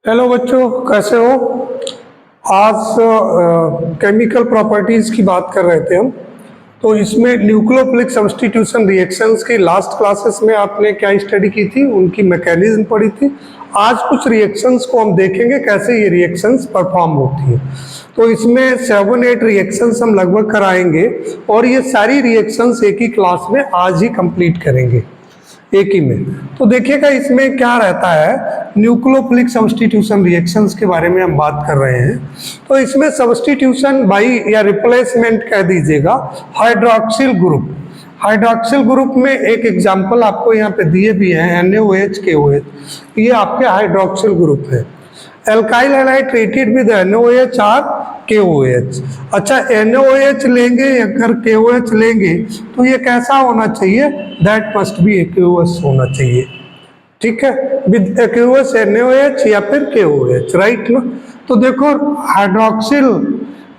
Hello बच्चों, कैसे हो। आज केमिकल प्रॉपर्टीज की बात कर रहे थे हम। तो इसमें न्यूक्लियोफिलिक सब्स्टिट्यूशन रिएक्शंस की लास्ट क्लासेस में आपने क्या स्टडी की थी, उनकी मैकेनिज्म पढ़ी थी। आज कुछ रिएक्शंस को हम देखेंगे कैसे ये रिएक्शंस परफॉर्म होती हैं। तो इसमें 7-8 रिएक्शंस हम लगभग कराएंगे और ये सारी रिएक्शंस एक ही क्लास में आज ही कंप्लीट करेंगे, एक ही में। तो देखिएगा इसमें क्या रहता है, न्यूक्लियोफिलिक सब्स्टिट्यूशन रिएक्शंस के बारे में हम बात कर रहे हैं। तो इसमें सब्स्टिट्यूशन बाई या रिप्लेसमेंट कह दीजिएगा हाइड्रोक्सिल ग्रुप। हाइड्रोक्सिल ग्रुप में एक एग्जांपल आपको यहाँ पे दिए भी हैं, NaOH KOH, ये आपके हाइड्रोक्सिल ग्रुप है। Alkyl halide treated with NaOH और KOH। अच्छा, NaOH लेंगे अगर KOH लेंगे तो ये कैसा होना चाहिए, दैट मस्ट बी एक्वस होना चाहिए। ठीक है, विद एक्वस NaOH या फिर KOH, राइट ना। तो देखो हाइड्रोक्सिल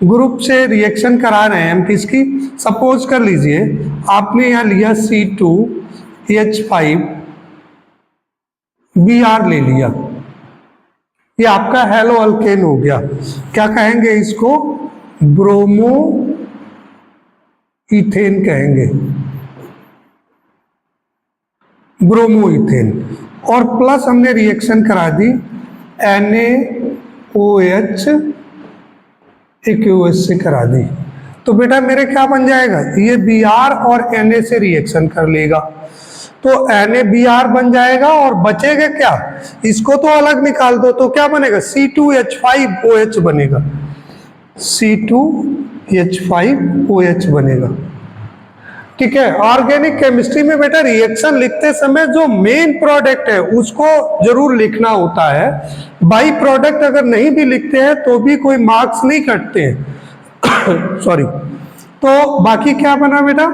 ग्रुप से रिएक्शन करा रहे हैं हम किसकी, सपोज कर लीजिए आपने यहाँ लिया C2H5Br ले लिया, ये आपका हेलो अल्केन हो गया। क्या कहेंगे इसको, ब्रोमो इथेन कहेंगे, ब्रोमो इथेन। और प्लस हमने रिएक्शन करा दी NaOH AQH से करा दी, तो बेटा मेरे क्या बन जाएगा, ये Br और Na से रिएक्शन कर लेगा तो NaBr बन जाएगा और बचेगा क्या, इसको तो अलग निकाल दो तो क्या बनेगा, C2H5OH बनेगा, C2H5OH बनेगा। ठीक है, ऑर्गेनिक केमिस्ट्री में बेटा रिएक्शन लिखते समय जो मेन प्रोडक्ट है उसको जरूर लिखना होता है, बाई प्रोडक्ट अगर नहीं भी लिखते हैं तो भी कोई मार्क्स नहीं कटते हैं सॉरी। तो बाकी क्या बना बेटा,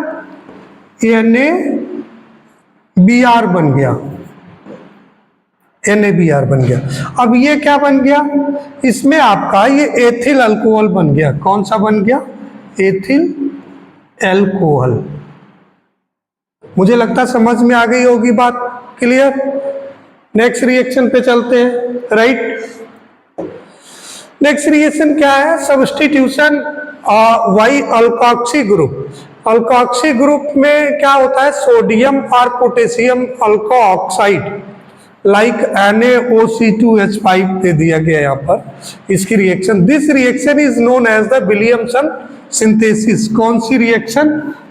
NaBr बन गया, NaBr बन गया। अब ये क्या बन गया, इसमें आपका ये एथिल अल्कोहल बन गया। कौन सा बन गया, एथिल अल्कोहल। मुझे लगता है समझ में आ गई होगी बात, क्लियर। नेक्स्ट रिएक्शन पे चलते हैं, राइट। नेक्स्ट रिएक्शन क्या है, substitution by alkoxy group. Alkoxy group में क्या होता है, सोडियम और potassium alkoxide like NaOC2H5 दे दिया गया यहाँ पर, इसकी reaction. This reaction is known as the Williamson synthesis. कौन सी रिएक्शन,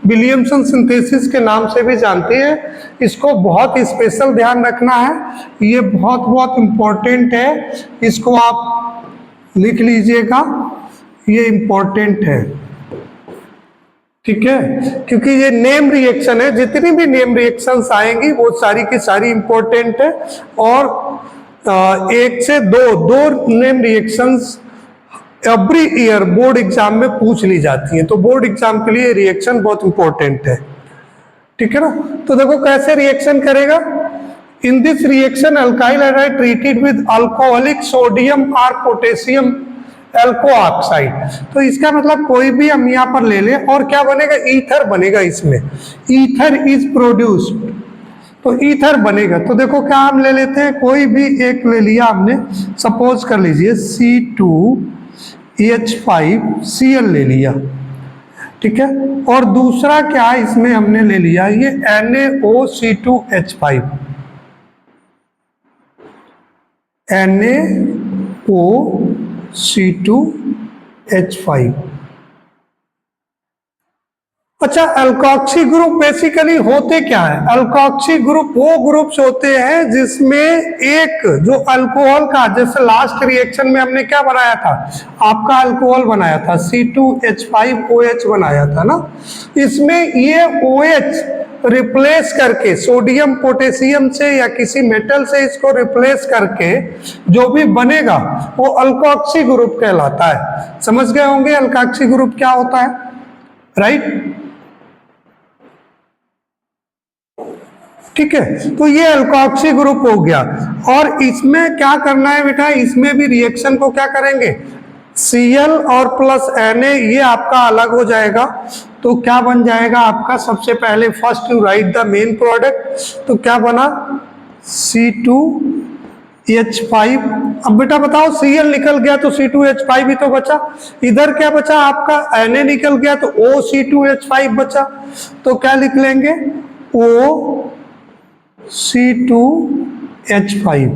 विलियमसन सिंथेसिस के नाम से भी जानते हैं। इसको बहुत स्पेशल ध्यान रखना है, ये बहुत बहुत इंपॉर्टेंट है, इसको आप लिख लीजिएगा, ये इंपॉर्टेंट है। ठीक है, क्योंकि ये नेम रिएक्शन है, जितनी भी नेम रिएक्शंस आएंगी वो सारी की सारी इंपॉर्टेंट है। और एक से दो name reactions every year board exam में पूछ ली जाती हैं, तो बोर्ड एग्जाम के लिए रिएक्शन बहुत इंपॉर्टेंट है। ठीक है ना, तो देखो कैसे रिएक्शन करेगा। In this reaction alkyl halide treated with alcoholic sodium और पोटेशियम एल्को ऑक्साइड। तो इसका मतलब कोई भी हम यहाँ पर ले लें और क्या बनेगा, ईथर बनेगा। इसमें ईथर इज प्रोड्यूस्ड, तो ईथर बनेगा। तो देखो क्या हम ले लेते हैं, कोई भी एक ले लिया हमने, सपोज कर लीजिए C2H5Cl ले लिया, ठीक है। और दूसरा क्या इसमें हमने ले लिया, ये NaOC2H5, NaOC2H5। अच्छा, अल्कोक्सी ग्रुप बेसिकली होते क्या है, अल्कोक्सी ग्रुप वो ग्रुप्स होते हैं जिसमें एक जो अल्कोहल का, जैसे लास्ट रिएक्शन में हमने क्या बनाया था, आपका अल्कोहल बनाया था C2H5OH बनाया था ना, इसमें ये OH रिप्लेस करके सोडियम पोटेशियम से या किसी मेटल से इसको रिप्लेस करके जो भी बनेगा वो अल्कोक्सी ग्रुप कहलाता है। समझ गए होंगे अल्कोक्सी ग्रुप क्या होता है, राइट। ठीक है, तो ये अल्कोक्सी ग्रुप हो गया। और इसमें क्या करना है बेटा, इसमें भी रिएक्शन को क्या करेंगे, Cl और प्लस Na, ये आपका अलग हो जाएगा। तो क्या बन जाएगा आपका, सबसे पहले first you right the main product, तो क्या बना C2 H5। अब बेटा बताओ Cl निकल गया तो C2H5 ही तो बचा, इधर क्या बचा आपका Na निकल गया तो OC2H5 बचा, तो क्या लिख लेंगे OC2H5।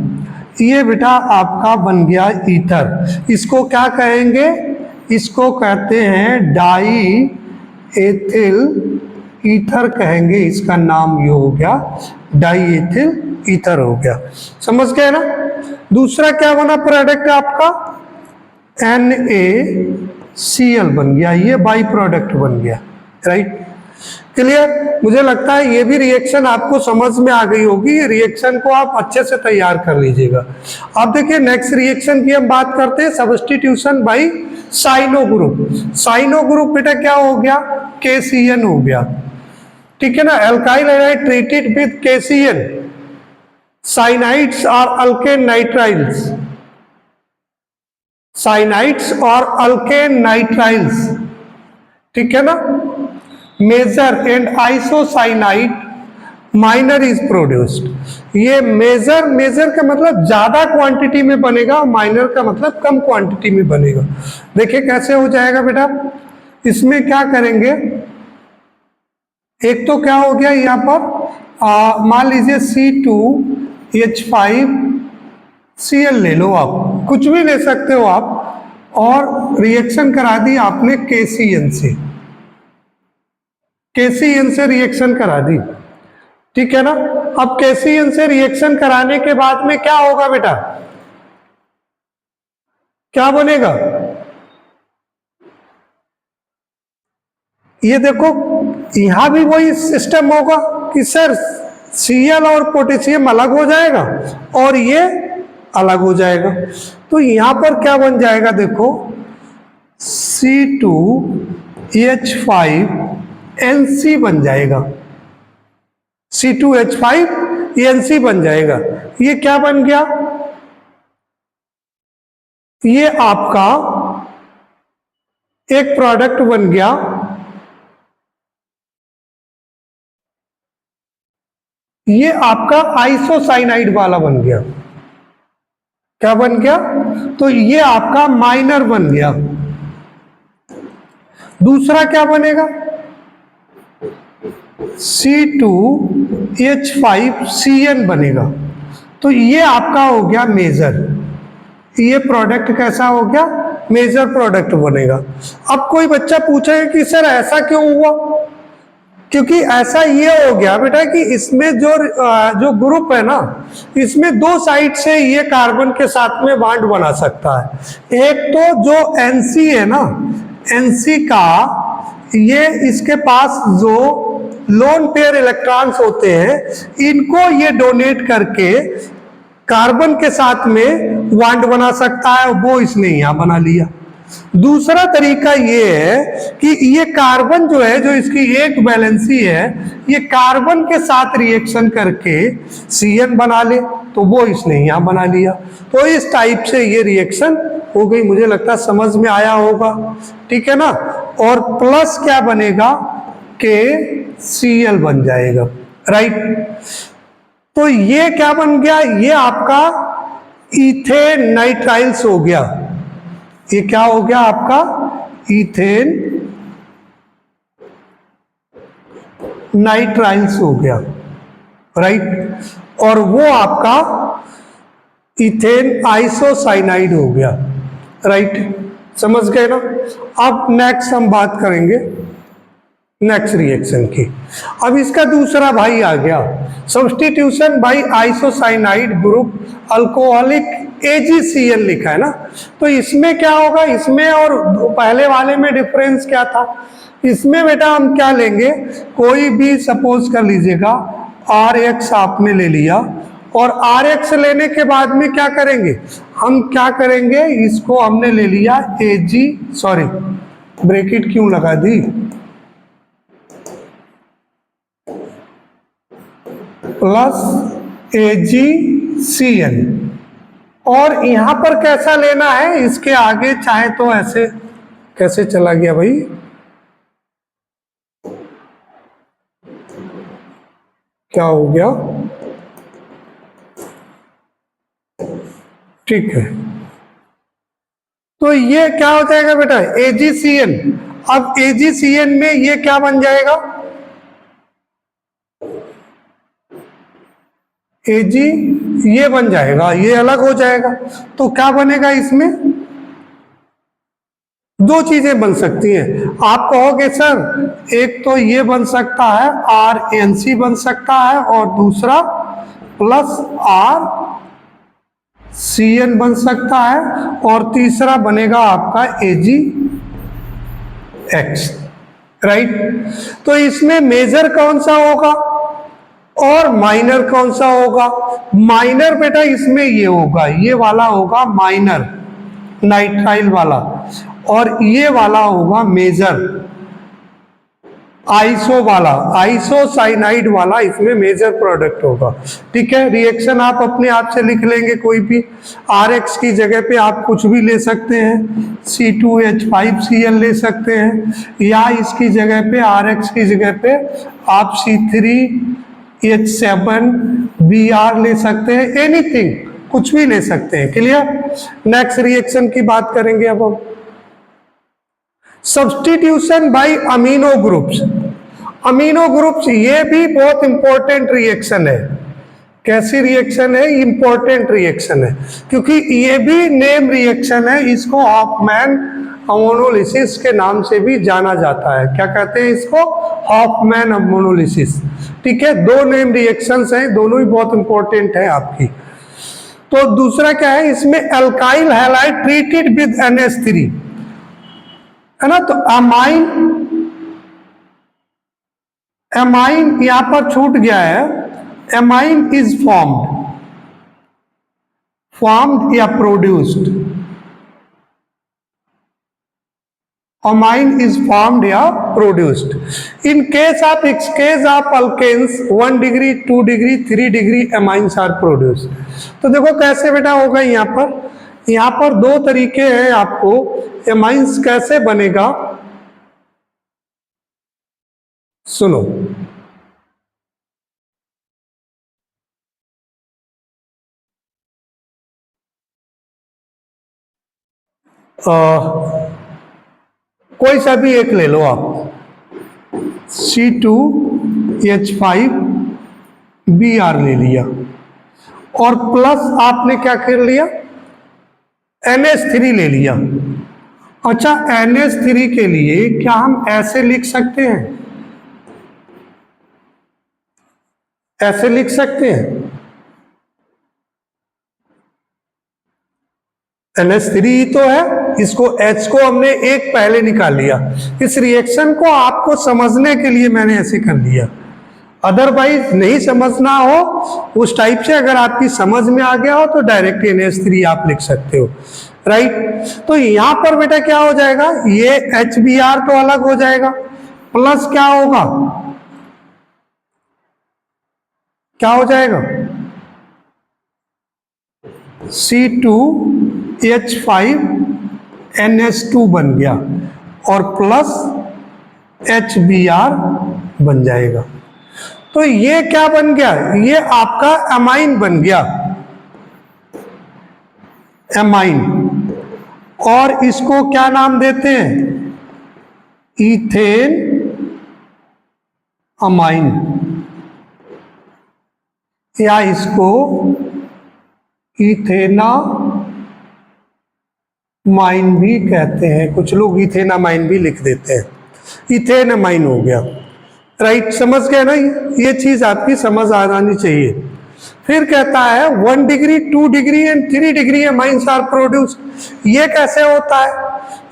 ये बेटा आपका बन गया ईथर। इसको क्या कहेंगे, इसको कहते हैं डाई एथिल ईथर कहेंगे, इसका नाम ये हो गया डाई एथिल ईथर हो गया। समझ गए ना। दूसरा क्या बना प्रोडक्ट आपका NaCl बन गया, ये बाई प्रोडक्ट बन गया। Right, clear. मुझे लगता है ये भी रिएक्शन आपको समझ में आ गई होगी। ये रिएक्शन को आप अच्छे से तैयार कर लीजिएगा। अब देखिए नेक्स्ट रिएक्शन की हम बात करते हैं, substitution by cyano group. Cyano group बेटा क्या हो गया, KCN हो गया, ठीक है ना। Alkyl hydride treated with KCN, cyanides और अल्केन नाइट्राइल्स, साइनाइड्स और अल्केन नाइट्राइल्स, ठीक है ना। Major and isocyanide minor is produced. ये मेजर का मतलब ज्यादा क्वांटिटी में बनेगा, माइनर का मतलब कम क्वांटिटी में बनेगा। देखिए कैसे हो जाएगा बेटा, इसमें क्या करेंगे, एक तो क्या हो गया यहाँ पर मान लीजिए C2H5Cl ले लो, आप कुछ भी ले सकते हो आप, और रिएक्शन करा दी आपने KCN से, KCN से रिएक्शन करा दी, ठीक है ना। अब KCN से रिएक्शन कराने के बाद में क्या होगा बेटा, क्या बनेगा, ये देखो यहां भी वही सिस्टम होगा कि सर Cl और पोटेशियम अलग हो जाएगा और ये अलग हो जाएगा। तो यहां पर क्या बन जाएगा, देखो C2H5NC बन जाएगा, C2H5NC बन जाएगा। ये क्या बन गया, ये आपका एक प्रोडक्ट बन गया, ये आपका आइसोसाइनाइड वाला बन गया। क्या बन गया, तो ये आपका माइनर बन गया। दूसरा क्या बनेगा, C2H5CN बनेगा, तो ये आपका हो गया मेजर। ये प्रोडक्ट कैसा हो गया, मेजर प्रोडक्ट बनेगा। अब कोई बच्चा पूछेगा कि सर ऐसा क्यों हुआ, क्योंकि ऐसा ये हो गया बेटा कि इसमें जो ग्रुप है ना, इसमें दो साइड से ये कार्बन के साथ में बॉन्ड बना सकता है। एक तो जो NC है ना, NC का ये इसके पास जो लोन पेयर इलेक्ट्रॉन्स होते हैं, इनको ये डोनेट करके कार्बन के साथ में बॉन्ड बना सकता है, वो इसने यहां बना लिया। दूसरा तरीका ये है कि ये कार्बन जो है, जो इसकी एक वैलेंसी है, ये कार्बन के साथ रिएक्शन करके CN बना ले, तो वो इसने यहां बना लिया। तो इस टाइप से ये रिएक्शन हो गई। मुझे लगता है समझ में आया होगा, ठीक है ना। और प्लस क्या बनेगा, KCl बन जाएगा। राइट, तो ये क्या बन गया, ये आपका इथेन नाइट्राइल्स हो गया। ये क्या हो गया आपका, इथेन नाइट्राइल्स हो गया। राइट, और वो आपका इथेन आइसोसाइनाइड हो गया। राइट, समझ गए ना। अब नेक्स्ट हम बात करेंगे नेक्स्ट रिएक्शन की। अब इसका दूसरा भाई आ गया, substitution by isocyanide group alcoholic AgCl लिखा है ना। तो इसमें क्या होगा, इसमें और पहले वाले में डिफरेंस क्या था, इसमें बेटा हम क्या लेंगे, कोई भी सपोज कर लीजिएगा RH आपने ले लिया, और RH लेने के बाद में क्या करेंगे, हम क्या करेंगे, इसको हमने ले लिया ब्रैकेट क्यों लगा दी, प्लस AgCl, और यहां पर कैसा लेना है, इसके आगे चाहे तो ऐसे, कैसे चला गया भाई, क्या हो गया, ठीक है, तो ये क्या हो जाएगा बेटा, AgCN। अब AgCN में ये क्या बन जाएगा, Ag ये बन जाएगा, ये अलग हो जाएगा। तो क्या बनेगा इसमें, दो चीजें बन सकती हैं। आप कहोगे सर एक तो ये बन सकता है RNC बन सकता है, और दूसरा प्लस RCN बन सकता है, और तीसरा बनेगा आपका AgX, राइट। तो इसमें मेजर कौन सा होगा और माइनर कौन सा होगा? माइनर बेटा इसमें ये होगा, ये वाला होगा माइनर नाइट्राइल वाला, और ये वाला होगा मेजर आइसो वाला, आइसोसाइनाइड वाला इसमें मेजर प्रोडक्ट होगा। ठीक है, रिएक्शन आप अपने आप से लिख लेंगे, कोई भी RX की जगह पे आप कुछ भी ले सकते हैं, C2H5Cl ले सकते हैं, या इसकी जगह पे RX की जगह पे आप C3H7Br ले सकते हैं, एनीथिंग कुछ भी ले सकते हैं। क्लियर। नेक्स्ट रिएक्शन की बात करेंगे अब हम, substitution by amino groups. Amino groups ये भी बहुत इंपॉर्टेंट रिएक्शन है। कैसी रिएक्शन है? इंपॉर्टेंट रिएक्शन है, क्योंकि ये भी नेम रिएक्शन है। इसको हॉफमैन अमोनोलिसिस के नाम से भी जाना जाता है। क्या कहते हैं इसको? Hofmann ammonolysis. ठीक है, दो नेम रिएक्शंस हैं, दोनों ही बहुत इंपॉर्टेंट है आपकी। तो दूसरा क्या है, इसमें alkyl halide treated with NH3 है ना। तो एमाइन यहां पर छूट गया है। एमाइन इज फॉर्म्ड या प्रोड्यूस्ड, अमाइन इज फॉर्म्ड या produced in case of alkanes 1 degree 2 degree 3 degree amines are produced. तो देखो कैसे बेटा होगा, यहाँ पर दो तरीके हैं आपको, एमाइन्स कैसे बनेगा सुनो। कोई सा भी एक ले लो आप, C2H5Br ले लिया, और प्लस आपने क्या कर लिया, NH3 ले लिया। अच्छा, NH3 के लिए क्या हम ऐसे लिख सकते हैं? ऐसे लिख सकते हैं, NH3 ही तो है, इसको H को हमने एक पहले निकाल लिया। इस रिएक्शन को आपको समझने के लिए मैंने ऐसे कर लिया, अदरवाइज नहीं समझना हो उस टाइप से, अगर आपकी समझ में आ गया हो तो डायरेक्ट NH3 आप लिख सकते हो, राइट। तो यहां पर बेटा क्या हो जाएगा, ये HBr तो अलग हो जाएगा, प्लस क्या होगा, क्या हो जाएगा, C2H5NH2 बन गया, और प्लस HBr बन जाएगा। तो ये क्या बन गया, ये आपका एमाइन बन गया, एमाइन। और इसको क्या नाम देते हैं, इथेन अमाइन, या इसको इथेनामाइन भी कहते हैं, कुछ लोग इथेनामाइन भी लिख देते हैं। इथेनामाइन हो गया, राइट। समझ गए ना, ये चीज आपकी समझ आ जानी चाहिए। फिर कहता है 1 degree 2 degree and 3 degree amines are produce. ये कैसे होता है,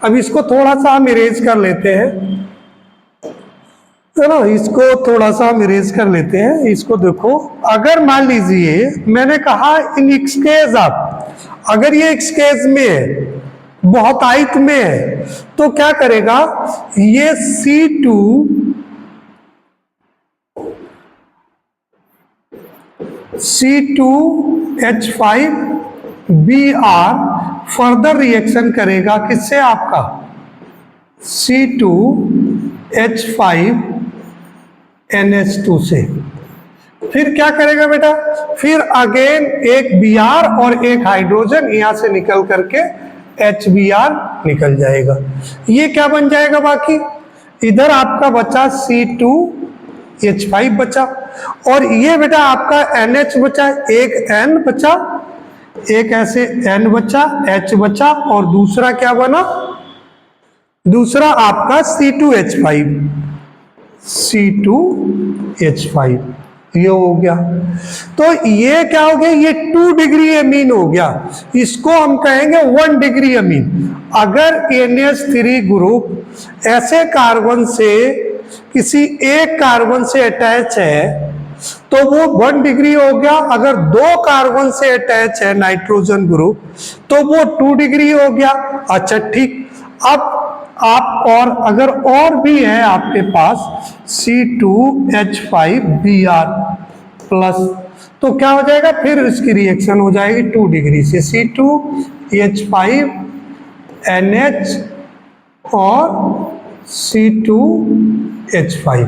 अब इसको थोड़ा सा हम इरेज कर लेते हैं, है ना, इसको थोड़ा सा हम इरेज कर लेते हैं। इसको देखो, अगर मान लीजिए मैंने कहा इन एक्सकेज आप, अगर ये एक्सकेज में है, बहुतायत में है, तो क्या करेगा, ये C2H5Br फर्दर रिएक्शन करेगा किससे, आपका C2H5NH2 से। फिर क्या करेगा बेटा, फिर अगेन एक Br और एक हाइड्रोजन यहां से निकल करके HBr निकल जाएगा। ये क्या बन जाएगा, बाकी इधर आपका बचा C2H5 बचा, और ये बेटा आपका NH बचा, एक N बचा, एक ऐसे N बचा, H बचा, और दूसरा क्या बना, दूसरा आपका C2H5 ये हो गया। तो ये क्या हो गया, ये 2 डिग्री अमीन हो गया, इसको हम कहेंगे 1 डिग्री अमीन। अगर NH3 ग्रुप ऐसे कार्बन से किसी एक कार्बन से अटैच है तो वो 1 डिग्री हो गया। अगर 2 कार्बन से अटैच है नाइट्रोजन ग्रुप तो वो 2 डिग्री हो गया। अच्छा ठीक, अब आप और अगर और भी है आपके पास C2H5Br प्लस, तो क्या हो जाएगा, फिर इसकी रिएक्शन हो जाएगी 2 डिग्री से, C2H5NH और C2H5।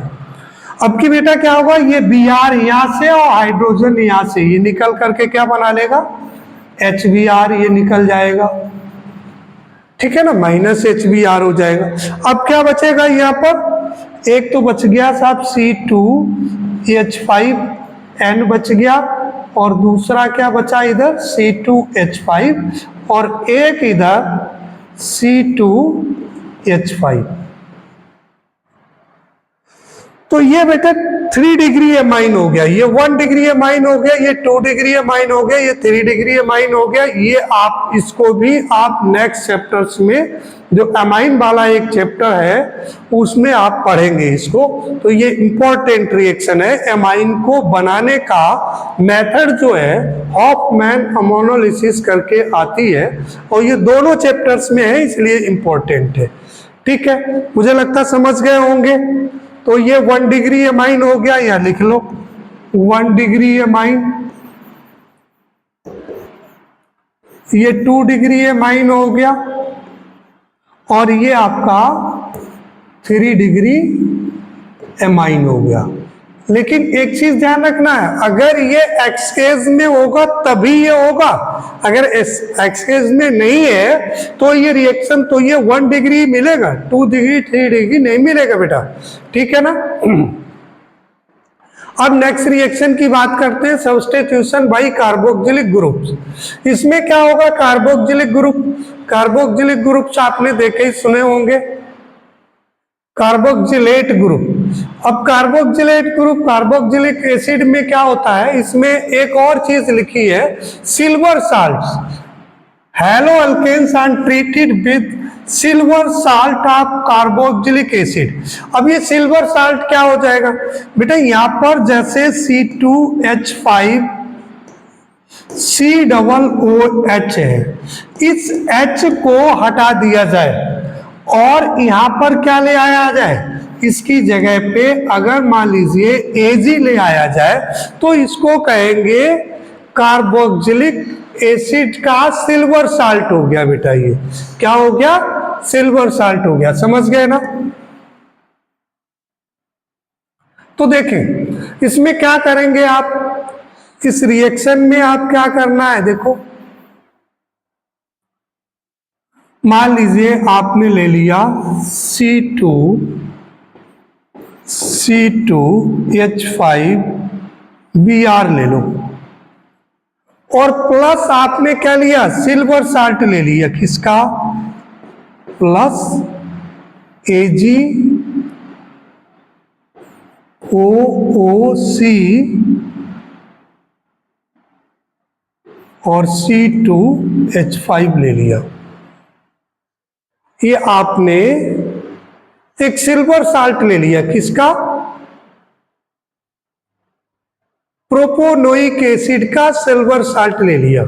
अब की बेटा क्या होगा, ये Br यहां से और हाइड्रोजन यहां से, ये निकल करके क्या बना लेगा, HBr, ये निकल जाएगा, ठीक है ना, माइनस HBr हो जाएगा। अब क्या बचेगा यहाँ पर, एक तो बच गया साहब C2H5N बच गया, और दूसरा क्या बचा इधर C2H5, और एक इधर C2H5। तो ये बेटा 3 डिग्री अमाइन हो गया, ये 1 डिग्री अमाइन हो गया, ये 2 डिग्री अमाइन हो गया, ये 3 डिग्री अमाइन हो गया। ये आप इसको भी आप नेक्स्ट चैप्टर्स में, जो अमाइन वाला एक चैप्टर है उसमें आप पढ़ेंगे इसको। तो ये इंपॉर्टेंट रिएक्शन है, अमाइन को बनाने का मेथड जो है हॉफमैन अमोनोलिसिस करके आती है, और ये दोनों चैप्टर्स में है, इसलिए इंपॉर्टेंट है। ठीक है, मुझे लगता समझ गए होंगे। तो ये 1 डिग्री अमाइन हो गया, यहां लिख लो 1 डिग्री अमाइन, ये 2 डिग्री अमाइन हो गया, और ये आपका 3 डिग्री अमाइन हो गया। लेकिन एक चीज ध्यान रखना है, अगर ये एक्सकेज में होगा तभी ये होगा, अगर एक्सकेज में नहीं है तो ये रिएक्शन, तो ये 1 डिग्री मिलेगा, 2 डिग्री 3 डिग्री नहीं मिलेगा बेटा, ठीक है ना। अब नेक्स्ट रिएक्शन की बात करते हैं, सब्स्टिट्यूशन बाय कार्बोक्सिलिक ग्रुप्स। इसमें क्या होगा, कार्बोक्सिलिक ग्रुप्स आपने देखे ही सुने होंगे, कार्बोक्सिलेट ग्रुप। अब कार्बोक्सिलेट ग्रुप, कार्बोक्सिलिक एसिड में क्या होता है, इसमें एक और चीज लिखी है, silver salts, halo alkanes are treated with silver salt of carboxylic acid. अब ये सिल्वर साल्ट क्या हो जाएगा बेटा, यहां पर जैसे C2H5 COOH है, इस H को हटा दिया जाए और यहां पर क्या ले आया जाए, इसकी जगह पे अगर मान लीजिए Ag ले आया जाए तो इसको कहेंगे कार्बोक्सिलिक एसिड का सिल्वर साल्ट हो गया बेटा। ये क्या हो गया, सिल्वर साल्ट हो गया, समझ गए ना। तो देखें इसमें क्या करेंगे आप, इस रिएक्शन में आप क्या करना है, देखो मान लीजिए आपने ले लिया C2H5Br ले लो, और प्लस आपने क्या लिया, सिल्वर साल्ट ले लिया, किसका, प्लस AgOOC और C2H5 ले लिया। ये आपने एक सिल्वर साल्ट ले लिया, किसका, प्रोपोनोइक एसिड का सिल्वर साल्ट ले लिया,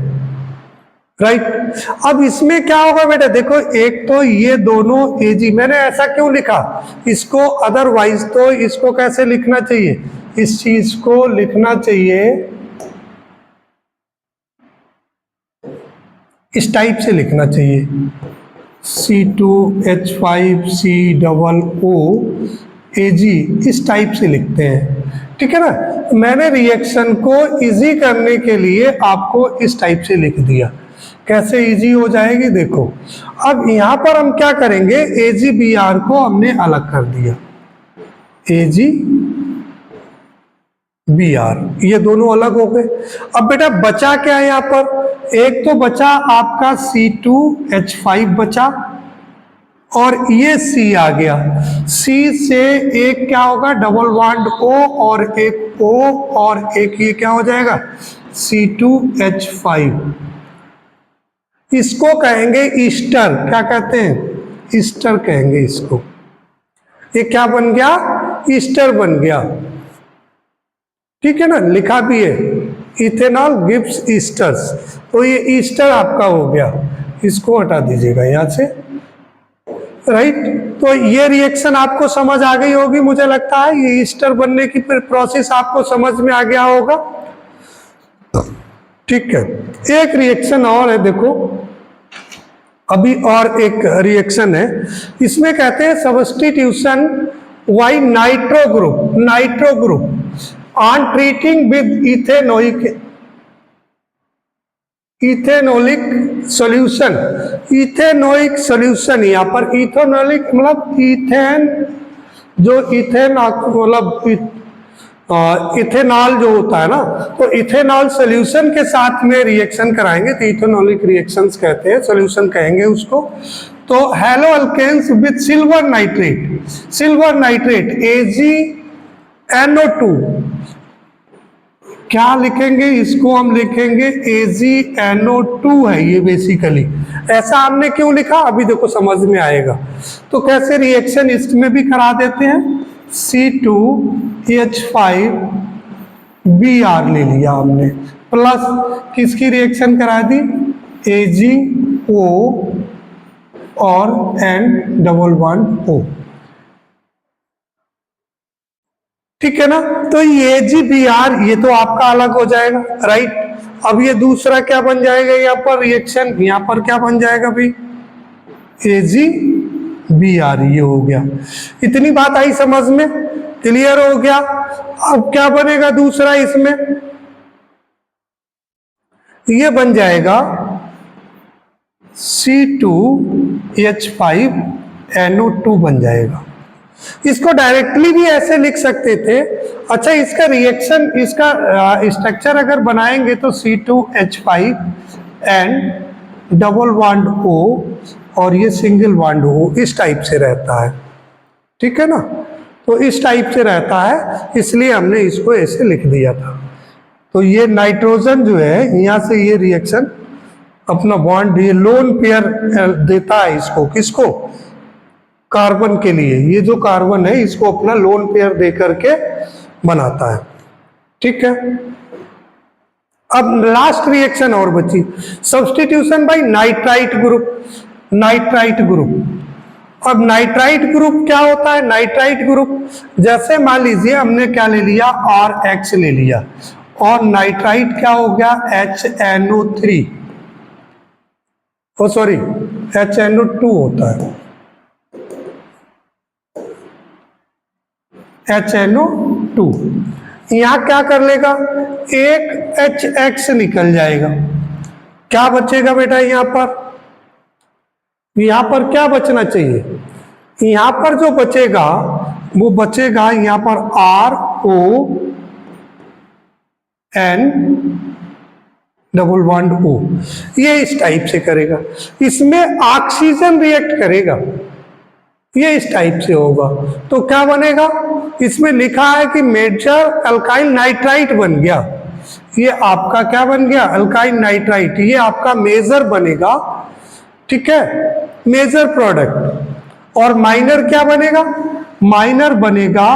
राइट। अब इसमें क्या होगा बेटा, देखो एक तो ये दोनों Ag, मैंने ऐसा क्यों लिखा इसको, अदरवाइज तो इसको कैसे लिखना चाहिए, इस चीज को लिखना चाहिए इस टाइप से लिखना चाहिए, C2H5COO AG, इस टाइप से लिखते हैं, ठीक है ना। मैंने रिएक्शन को इजी करने के लिए आपको इस टाइप से लिख दिया। कैसे इजी हो जाएगी देखो। अब यहां पर हम क्या करेंगे, AgBr को हमने अलग कर दिया, AgBr, ये दोनों अलग हो गए। अब बेटा बचा क्या है यहां पर, एक तो बचा आपका C2H5 बचा, और ये C आ गया। C से एक क्या होगा, डबल बॉन्ड O, और एक O, और एक ये क्या हो जाएगा, C2H5। इसको कहेंगे ईस्टर, क्या कहते हैं, ईस्टर कहेंगे इसको। ये क्या बन गया, ईस्टर बन गया। ठीक है ना, लिखा भी है इथेनॉल गिव्स ईस्टर्स, तो ये ईस्टर आपका हो गया। इसको हटा दीजिएगा यहां से, राइट। तो ये रिएक्शन आपको समझ आ गई होगी, मुझे लगता है ये ईस्टर बनने की प्रोसेस आपको समझ में आ गया होगा। ठीक है, एक रिएक्शन और है देखो, अभी और एक रिएक्शन है, इसमें कहते हैं substitution by nitro group on treating with ethanolic solution. यहाँ पर इथेनोलिक मतलब इथेन, जो इथेन मतलब इथेनॉल जो होता है ना, तो इथेनॉल सॉल्यूशन के साथ में रिएक्शन कराएंगे तो इथेनोलिक रिएक्शंस कहते हैं, सॉल्यूशन कहेंगे उसको। तो halo alkanes with silver nitrate AgNO2, क्या लिखेंगे इसको, हम लिखेंगे AgNO2 है ये बेसिकली। ऐसा हमने क्यों लिखा अभी देखो समझ में आएगा। तो कैसे रिएक्शन इसमें भी करा देते हैं, C2H5Br ले लिया हमने, प्लस किसकी रिएक्शन करा दी, AgO और N डबल बॉन्ड O। ठीक है ना, तो ये AgBr ये तो आपका अलग हो जाएगा, राइट। अब ये दूसरा क्या बन जाएगा, यहाँ पर रिएक्शन, यहाँ पर क्या बन जाएगा भाई, AgBr, ये हो गया। इतनी बात आई समझ में, क्लियर हो गया। अब क्या बनेगा दूसरा इसमें, ये बन जाएगा C2H5NO2 बन जाएगा। इसको डायरेक्टली भी ऐसे लिख सकते थे। अच्छा, इसका रिएक्शन, इसका स्ट्रक्चर अगर बनाएंगे तो C2H5N डबल बॉन्ड O और ये सिंगल बॉन्ड O इस टाइप से रहता है। ठीक है ना, तो इस टाइप से रहता है, इसलिए हमने इसको ऐसे लिख दिया था। तो ये नाइट्रोजन जो है, यहाँ से ये रिएक्शन अपना बॉन्ड, ये लोन पेयर देता है इसको, किसको, कार्बन के लिए। ये जो कार्बन है इसको अपना लोन पेयर दे करके बनाता है। ठीक है, अब लास्ट रिएक्शन और बची, सब्स्टिट्यूशन बाय नाइट्राइट ग्रुप। अब नाइट्राइट ग्रुप क्या होता है, नाइट्राइट ग्रुप जैसे मान लीजिए हमने क्या ले लिया, RH ले लिया, और नाइट्राइट क्या हो गया, HNO3, ओ सॉरी HNO2 होता है, HNO2। यहां क्या कर लेगा, एक HX निकल जाएगा, क्या बचेगा बेटा, यहां पर क्या बचना चाहिए, यहां पर जो बचेगा वो बचेगा यहां पर RON डबल बॉन्ड O, ये इस टाइप से करेगा। इसमें ऑक्सीजन रिएक्ट करेगा, ये इस टाइप से होगा। तो क्या बनेगा, इसमें लिखा है कि मेजर अल्काइल नाइट्राइट बन गया, ये आपका क्या बन गया, अल्काइल नाइट्राइट, ये आपका मेजर बनेगा। ठीक है, मेजर प्रोडक्ट। और माइनर क्या बनेगा, माइनर बनेगा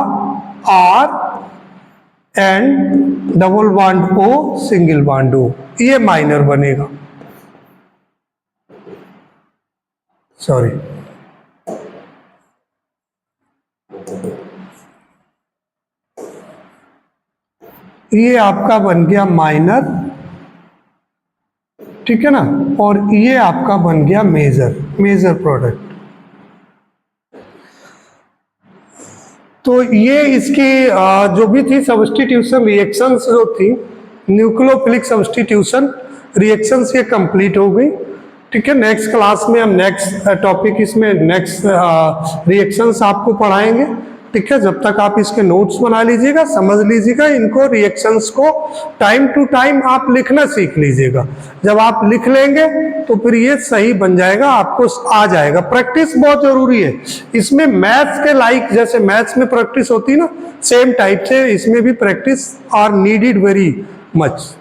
RN double bond O single bond O, ये माइनर बनेगा, सॉरी। ये आपका बन गया माइनर, ठीक है ना, और ये आपका बन गया मेजर प्रोडक्ट। तो ये इसकी जो भी थी सब्स्टिट्यूशन रिएक्शंस जो थी, न्यूक्लियोफिलिक सब्स्टिट्यूशन रिएक्शंस ये कंप्लीट हो गई। ठीक है, नेक्स्ट क्लास में हम नेक्स्ट टॉपिक इसमें नेक्स्ट रिएक्शंस आपको पढ़ाएंगे। ठीक है, जब तक आप इसके नोट्स बना लीजिएगा, समझ लीजिएगा इनको, रिएक्शंस को टाइम टू टाइम आप लिखना सीख लीजिएगा। जब आप लिख लेंगे तो फिर ये सही बन जाएगा, आपको आ जाएगा। प्रैक्टिस बहुत जरूरी है इसमें, मैथ्स के लाइक जैसे मैथ्स में प्रैक्टिस होती है ना, सेम टाइप से इसमें भी practice are needed very much.